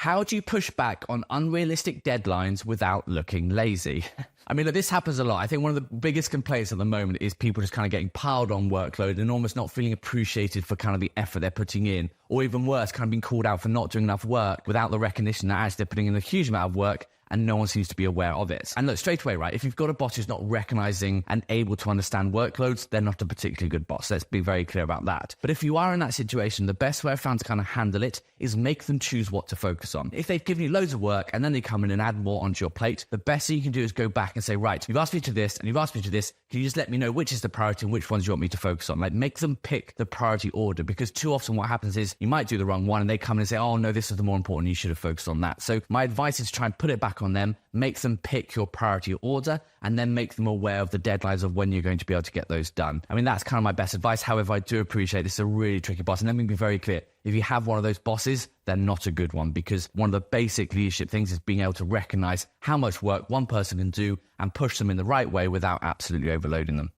How do you push back on unrealistic deadlines without looking lazy? I mean, look, this happens a lot. I think one of the biggest complaints at the moment is people just kind of getting piled on workload and almost not feeling appreciated for kind of the effort they're putting in. Or even worse, kind of being called out for not doing enough work without the recognition that actually they're putting in a huge amount of work and no one seems to be aware of it. And look, straight away, right, if you've got a boss who's not recognizing and able to understand workloads, they're not a particularly good boss. Let's be very clear about that. But if you are in that situation, the best way I've found to kind of handle it is make them choose what to focus on. If they've given you loads of work and then they come in and add more onto your plate, the best thing you can do is go back and say, right, you've asked me to this and you've asked me to this. Can you just let me know which is the priority and which ones you want me to focus on? Like, make them pick the priority order, because too often what happens is you might do the wrong one and they come in and say, oh no, this is the more important, you should have focused on that. So my advice is to try and put it back on them, make them pick your priority order, and then make them aware of the deadlines of when you're going to be able to get those done. I mean, that's kind of my best advice. However, I do appreciate this is a really tricky boss. And let me be very clear. If you have one of those bosses, they're not a good one, because one of the basic leadership things is being able to recognize how much work one person can do and push them in the right way without absolutely overloading them.